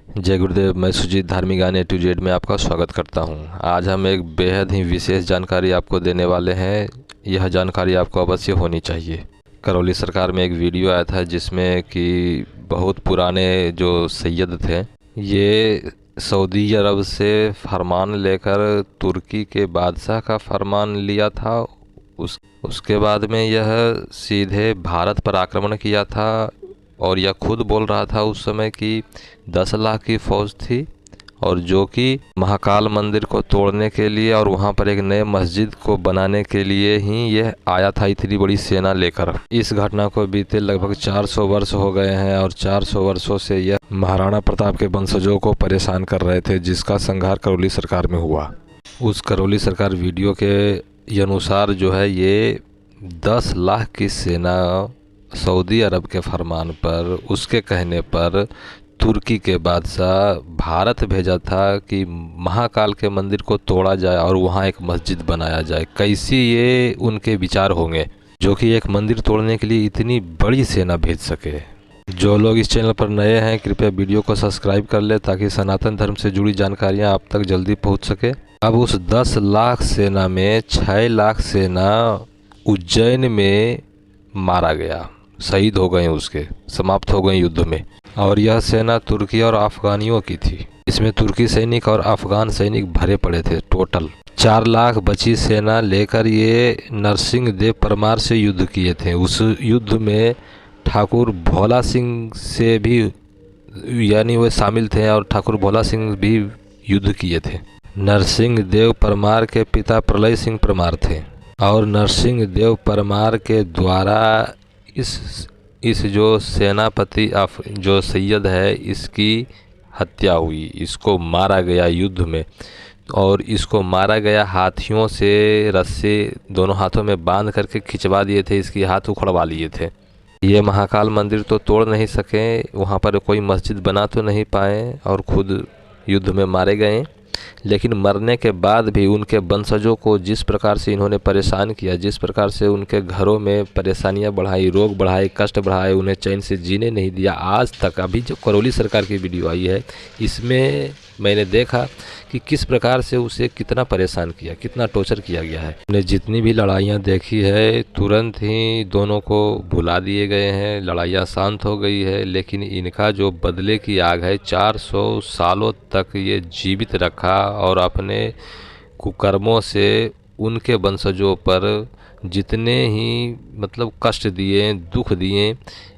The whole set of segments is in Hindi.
जय गुरुदेव। मैं सुजीत धार्मिक ज्ञान A to Z में आपका स्वागत करता हूं। आज हम एक बेहद ही विशेष जानकारी आपको देने वाले हैं। यह जानकारी आपको अवश्य होनी चाहिए। करौली सरकार में एक वीडियो आया था जिसमें कि बहुत पुराने जो सैयद थे, ये सऊदी अरब से फरमान लेकर तुर्की के बादशाह का फरमान लिया था। उसके बाद में यह सीधे भारत पर आक्रमण किया था और यह खुद बोल रहा था उस समय कि 10 लाख की फ़ौज थी और जो कि महाकाल मंदिर को तोड़ने के लिए और वहाँ पर एक नए मस्जिद को बनाने के लिए ही यह आया था, इतनी बड़ी सेना लेकर। इस घटना को बीते लगभग 400 वर्ष हो गए हैं और 400 वर्षों से यह महाराणा प्रताप के वंशजों को परेशान कर रहे थे, जिसका संहार करौली सरकार में हुआ। उस करौली सरकार वीडियो के अनुसार जो है, ये 10 लाख की सेना सऊदी अरब के फरमान पर, उसके कहने पर तुर्की के बादशाह भारत भेजा था कि महाकाल के मंदिर को तोड़ा जाए और वहाँ एक मस्जिद बनाया जाए। कैसी ये उनके विचार होंगे जो कि एक मंदिर तोड़ने के लिए इतनी बड़ी सेना भेज सके। जो लोग इस चैनल पर नए हैं, कृपया वीडियो को सब्सक्राइब कर ले ताकि सनातन धर्म से जुड़ी जानकारियाँ आप तक जल्दी पहुँच सके। अब उस 10 लाख सेना में 6 लाख सेना उज्जैन में मारा गया, शहीद हो गए, उसके समाप्त हो गए युद्ध में। और यह सेना तुर्की और अफगानियों की थी। इसमें तुर्की सैनिक और अफगान सैनिक भरे पड़े थे। टोटल 4 लाख बची सेना लेकर ये नरसिंह देव परमार से युद्ध किए थे। उस युद्ध में ठाकुर भोला सिंह से भी, यानी वे शामिल थे और ठाकुर भोला सिंह भी युद्ध किए थे। नरसिंह देव परमार के पिता प्रलय सिंह परमार थे और नरसिंह देव परमार के द्वारा इस जो सेनापति जो सैयद है, इसकी हत्या हुई। इसको मारा गया युद्ध में और इसको मारा गया हाथियों से, रस्से दोनों हाथों में बांध करके खिंचवा दिए थे, इसकी हाथ उखड़वा लिए थे। ये महाकाल मंदिर तो तोड़ नहीं सके, वहाँ पर कोई मस्जिद बना तो नहीं पाए और खुद युद्ध में मारे गए। लेकिन मरने के बाद भी उनके वंशजों को जिस प्रकार से इन्होंने परेशान किया, जिस प्रकार से उनके घरों में परेशानियां बढ़ाई, रोग बढ़ाए, कष्ट बढ़ाए, उन्हें चैन से जीने नहीं दिया, आज तक। अभी जो करौली सरकार की वीडियो आई है, इसमें मैंने देखा कि किस प्रकार से उसे कितना परेशान किया, कितना टॉर्चर किया गया है। हमने जितनी भी लड़ाइयाँ देखी है, तुरंत ही दोनों को भुला दिए गए हैं, लड़ाइयाँ शांत हो गई है। लेकिन इनका जो बदले की आग है, 400 सालों तक ये जीवित रखा और अपने कुकर्मों से उनके वंशजों पर जितने ही कष्ट दिए, दुख दिए,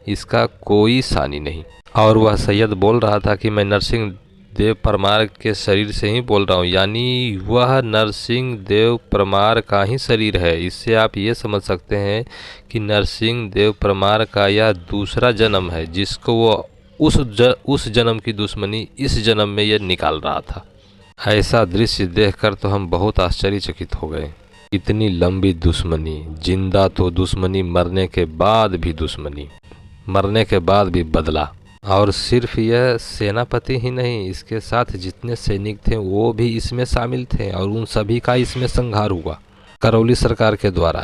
इसका कोई सानी नहीं। और वह सैयद बोल रहा था कि मैं नरसिंह देव परमार के शरीर से ही बोल रहा हूँ, यानी वह नरसिंह देव परमार का ही शरीर है। इससे आप ये समझ सकते हैं कि नरसिंह देव परमार का यह दूसरा जन्म है, जिसको वो उस जन्म की दुश्मनी इस जन्म में ये निकाल रहा था। ऐसा दृश्य देखकर तो हम बहुत आश्चर्यचकित हो गए। इतनी लंबी दुश्मनी, जिंदा तो दुश्मनी, मरने के बाद भी दुश्मनी, मरने के बाद भी बदला। और सिर्फ यह सेनापति ही नहीं, इसके साथ जितने सैनिक थे वो भी इसमें शामिल थे और उन सभी का इसमें संहार हुआ करौली सरकार के द्वारा।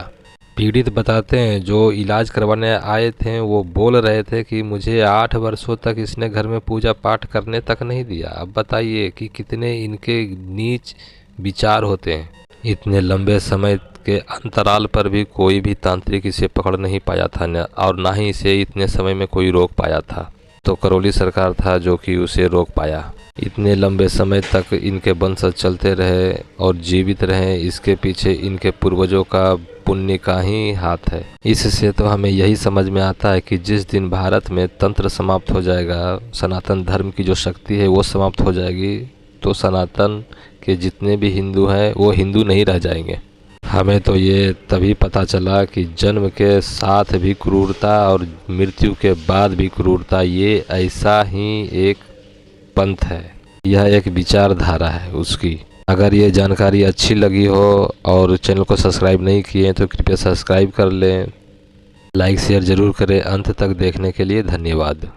पीड़ित बताते हैं, जो इलाज करवाने आए थे वो बोल रहे थे कि मुझे 8 वर्षों तक इसने घर में पूजा पाठ करने तक नहीं दिया। अब बताइए कि कितने इनके नीच विचार होते हैं। इतने लंबे समय के अंतराल पर भी कोई भी तांत्रिक इसे पकड़ नहीं पाया था और ना ही इसे इतने समय में कोई रोक पाया था। तो करौली सरकार था जो कि उसे रोक पाया। इतने लंबे समय तक इनके वंशज चलते रहे और जीवित रहे, इसके पीछे इनके पूर्वजों का पुण्य का ही हाथ है। इससे तो हमें यही समझ में आता है कि जिस दिन भारत में तंत्र समाप्त हो जाएगा, सनातन धर्म की जो शक्ति है वो समाप्त हो जाएगी, तो सनातन के जितने भी हिंदू हैं वो हिंदू नहीं रह जाएंगे। हमें तो ये तभी पता चला कि जन्म के साथ भी क्रूरता और मृत्यु के बाद भी क्रूरता, ये ऐसा ही एक पंथ है, यह एक विचारधारा है उसकी। अगर ये जानकारी अच्छी लगी हो और चैनल को सब्सक्राइब नहीं किए तो कृपया सब्सक्राइब कर लें, लाइक शेयर ज़रूर करें। अंत तक देखने के लिए धन्यवाद।